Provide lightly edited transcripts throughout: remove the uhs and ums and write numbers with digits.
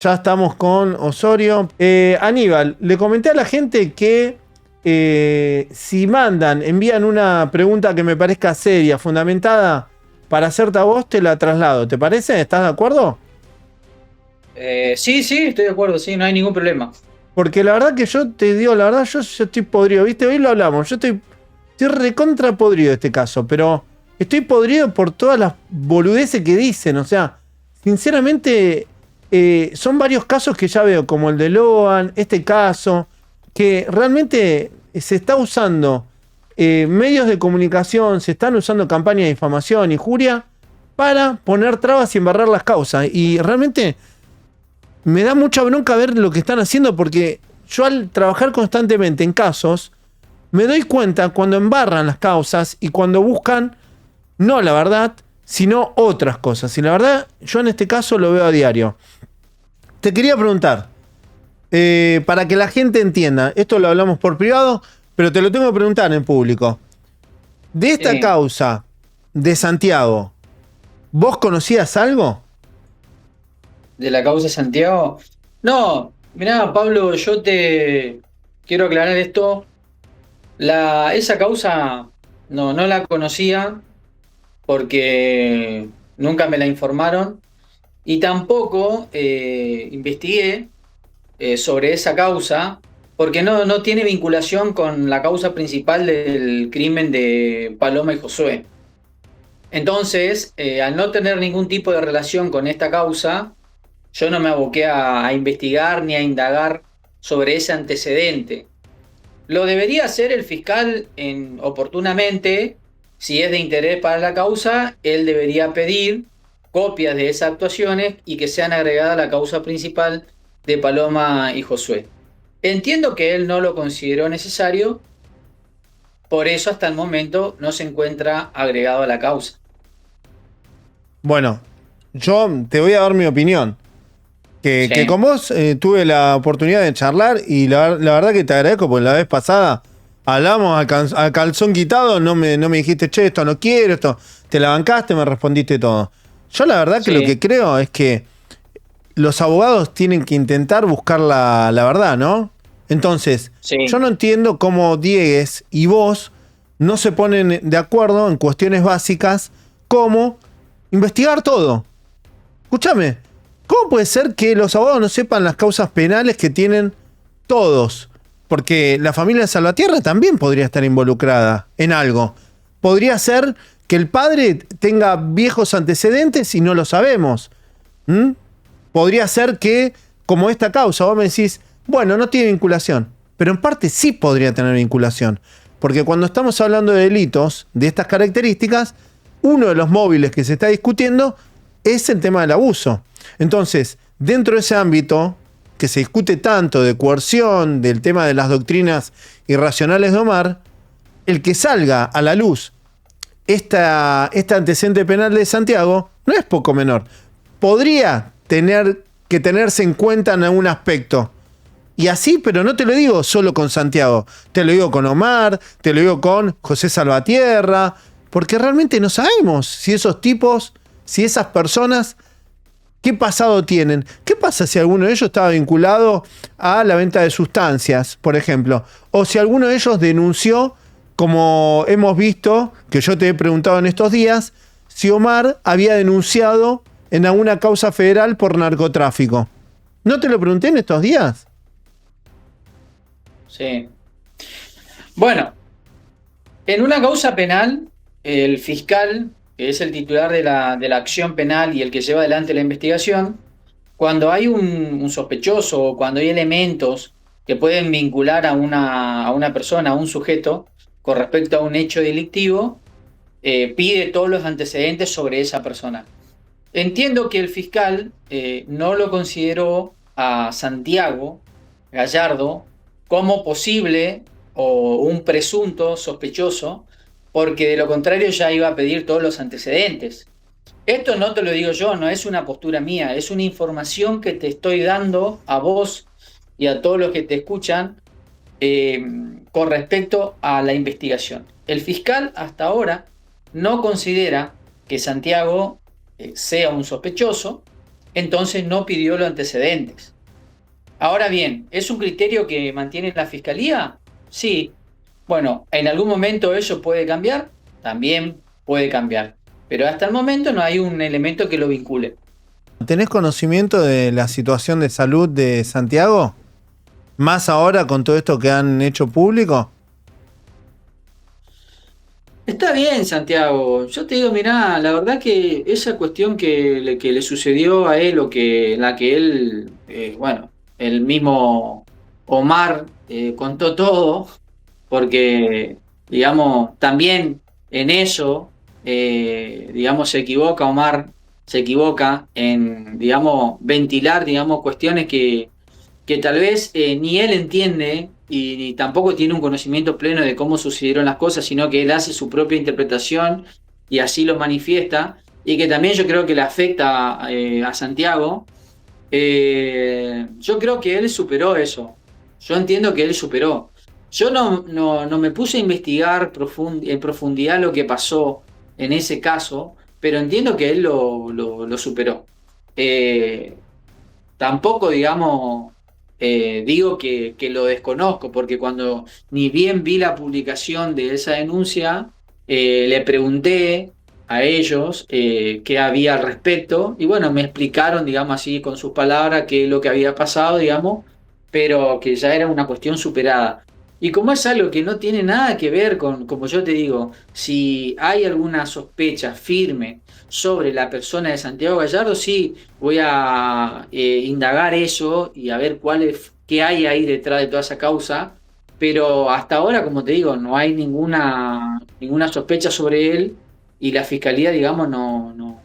Ya estamos con Osorio. Aníbal, le comenté a la gente que si envían una pregunta que me parezca seria, fundamentada, para hacerte a vos, te la traslado. ¿Te parece? ¿Estás de acuerdo? Sí, estoy de acuerdo, sí, no hay ningún problema. Porque la verdad que yo te digo, la verdad, yo estoy podrido, ¿viste? Hoy lo hablamos, estoy recontra podrido de este caso, pero estoy podrido por todas las boludeces que dicen, o sea, sinceramente, son varios casos que ya veo, como el de Loan, este caso, que realmente se está usando medios de comunicación, se están usando campañas de difamación, injuria, para poner trabas y embarrar las causas, y realmente me da mucha bronca ver lo que están haciendo porque yo al trabajar constantemente en casos me doy cuenta cuando embarran las causas y cuando buscan no la verdad, sino otras cosas. Y la verdad, yo en este caso lo veo a diario. Te quería preguntar, para que la gente entienda, esto lo hablamos por privado, pero te lo tengo que preguntar en público. De esta Sí. causa de Santiago, ¿vos conocías algo? ¿De la causa Santiago? No, mirá, Pablo, yo te quiero aclarar esto. Esa causa no la conocía porque nunca me la informaron y tampoco investigué sobre esa causa porque no tiene vinculación con la causa principal del crimen de Paloma y Josué. Entonces, al no tener ningún tipo de relación con esta causa, yo no me aboqué a investigar ni a indagar sobre ese antecedente. Lo debería hacer el fiscal oportunamente, si es de interés para la causa, él debería pedir copias de esas actuaciones y que sean agregadas a la causa principal de Paloma y Josué. Entiendo que él no lo consideró necesario, por eso hasta el momento no se encuentra agregado a la causa. Bueno, yo te voy a dar mi opinión. Que Sí, con vos tuve la oportunidad de charlar y la verdad que te agradezco porque la vez pasada hablamos al calzón quitado, no me dijiste, che, esto no quiero, esto, te la bancaste, me respondiste todo. Yo la verdad que lo que sí, creo es que los abogados tienen que intentar buscar la verdad, ¿no? Entonces, yo sí. no entiendo cómo Diegues y vos no se ponen de acuerdo en cuestiones básicas como investigar todo. Escúchame, ¿cómo puede ser que los abogados no sepan las causas penales que tienen todos? Porque la familia de Salvatierra también podría estar involucrada en algo. Podría ser que el padre tenga viejos antecedentes y no lo sabemos. ¿Mm? Podría ser que, como esta causa, vos me decís, bueno, no tiene vinculación. Pero en parte sí podría tener vinculación. Porque cuando estamos hablando de delitos de estas características, uno de los móviles que se está discutiendo es el tema del abuso. Entonces, dentro de ese ámbito que se discute tanto de coerción, del tema de las doctrinas irracionales de Omar, el que salga a la luz este antecedente penal de Santiago no es poco menor. Podría tener que tenerse en cuenta en algún aspecto. Y así, pero no te lo digo solo con Santiago, te lo digo con Omar, te lo digo con José Salvatierra, porque realmente no sabemos si esos tipos, si esas personas, qué pasado tienen. ¿Qué pasa si alguno de ellos estaba vinculado a la venta de sustancias, por ejemplo? O si alguno de ellos denunció, como hemos visto, que yo te he preguntado en estos días, si Omar había denunciado en alguna causa federal por narcotráfico. ¿No te lo pregunté en estos días? Sí. Bueno, en una causa penal, el fiscal, que es el titular de la acción penal y el que lleva adelante la investigación, cuando hay un sospechoso o cuando hay elementos que pueden vincular a una persona, a un sujeto, con respecto a un hecho delictivo, pide todos los antecedentes sobre esa persona. Entiendo que el fiscal no lo consideró a Santiago Gallardo como posible o un presunto sospechoso, porque de lo contrario ya iba a pedir todos los antecedentes. Esto no te lo digo yo, no es una postura mía, es una información que te estoy dando a vos y a todos los que te escuchan eh, con respecto a la investigación. El fiscal hasta ahora no considera que Santiago sea un sospechoso, entonces no pidió los antecedentes. Ahora bien, ¿es un criterio que mantiene la Fiscalía? Sí. Bueno, ¿en algún momento eso puede cambiar? También puede cambiar. Pero hasta el momento no hay un elemento que lo vincule. ¿Tenés conocimiento de la situación de salud de Santiago? Más ahora con todo esto que han hecho público. Está bien, Santiago. Yo te digo, mirá, la verdad que esa cuestión que le sucedió a él o que la que él, bueno, el mismo Omar contó todo, porque, digamos, también en eso, digamos, se equivoca Omar, se equivoca en, digamos, ventilar, digamos, cuestiones que tal vez ni él entiende y ni tampoco tiene un conocimiento pleno de cómo sucedieron las cosas, sino que él hace su propia interpretación y así lo manifiesta, y que también yo creo que le afecta a Santiago. Yo creo que él superó eso. Yo entiendo que él superó. Yo no me puse a investigar en profundidad lo que pasó en ese caso, pero entiendo que él lo superó. Eh, Tampoco, digamos, digo que lo desconozco, porque cuando ni bien vi la publicación de esa denuncia, le pregunté a ellos qué había al respecto, y bueno, me explicaron, digamos así, con sus palabras, qué es lo que había pasado, digamos, pero que ya era una cuestión superada. Y como es algo que no tiene nada que ver con, como yo te digo, si hay alguna sospecha firme sobre la persona de Santiago Gallardo, sí voy a indagar eso y a ver qué hay ahí detrás de toda esa causa, pero hasta ahora, como te digo, no hay ninguna sospecha sobre él y la fiscalía, digamos, no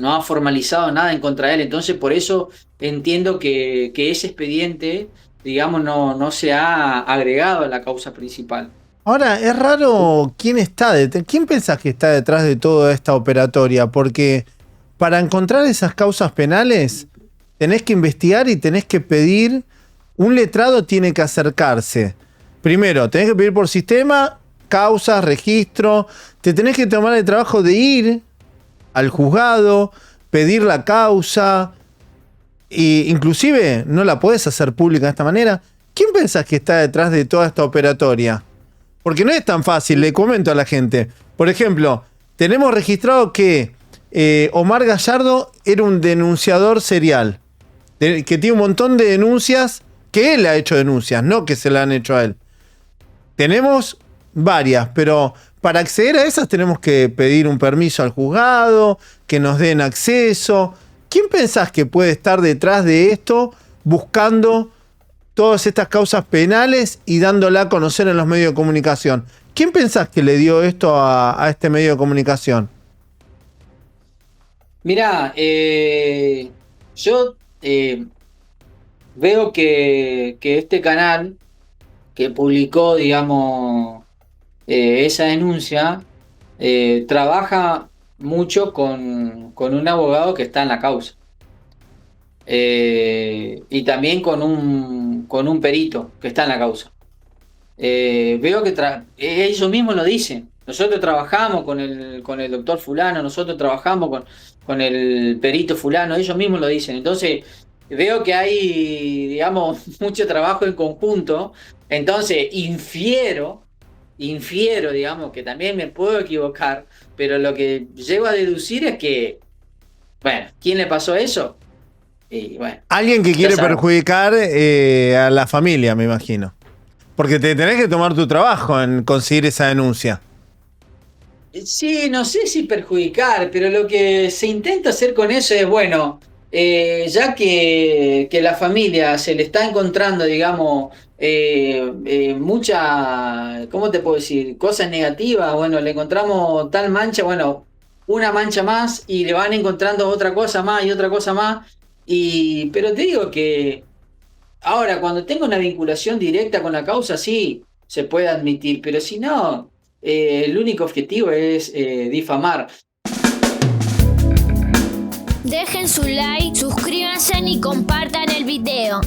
ha formalizado nada en contra de él, entonces por eso entiendo que ese expediente, digamos, no se ha agregado a la causa principal. Ahora, es raro quién está detrás. ¿Quién pensás que está detrás de toda esta operatoria? Porque para encontrar esas causas penales tenés que investigar y tenés que pedir. Un letrado tiene que acercarse. Primero, tenés que pedir por sistema, causas, registro. Te tenés que tomar el trabajo de ir al juzgado, pedir la causa. E inclusive no la podés hacer pública de esta manera. ¿Quién pensás que está detrás de toda esta operatoria? Porque no es tan fácil, le comento a la gente. Por ejemplo, tenemos registrado que Omar Gallardo era un denunciador serial, que tiene un montón de denuncias, que él ha hecho denuncias, no que se la han hecho a él. Tenemos varias, pero para acceder a esas tenemos que pedir un permiso al juzgado, que nos den acceso. ¿Quién pensás que puede estar detrás de esto buscando todas estas causas penales y dándola a conocer en los medios de comunicación? ¿Quién pensás que le dio esto a este medio de comunicación? Mirá, yo veo que este canal que publicó, digamos, esa denuncia, trabaja mucho con un abogado que está en la causa. Y también con un perito que está en la causa. Veo que ellos mismos lo dicen. Nosotros trabajamos con el doctor fulano, nosotros trabajamos con el perito fulano, ellos mismos lo dicen. Entonces, veo que hay, digamos, mucho trabajo en conjunto. Entonces, infiero, digamos, que también me puedo equivocar, pero lo que llego a deducir es que, bueno, ¿quién le pasó eso? Y bueno, Alguien que ya quiere sabes. perjudicar a la familia, me imagino. Porque te tenés que tomar tu trabajo en conseguir esa denuncia. Sí, no sé si perjudicar, pero lo que se intenta hacer con eso es, bueno, ya que la familia se le está encontrando, digamos, mucha, ¿cómo te puedo decir? Cosas negativas, bueno, le encontramos tal mancha, bueno, una mancha más y le van encontrando otra cosa más y otra cosa más. Pero te digo que ahora, cuando tengo una vinculación directa con la causa, sí, se puede admitir, pero si no, el único objetivo es difamar. Dejen su like, suscríbanse y compartan el video.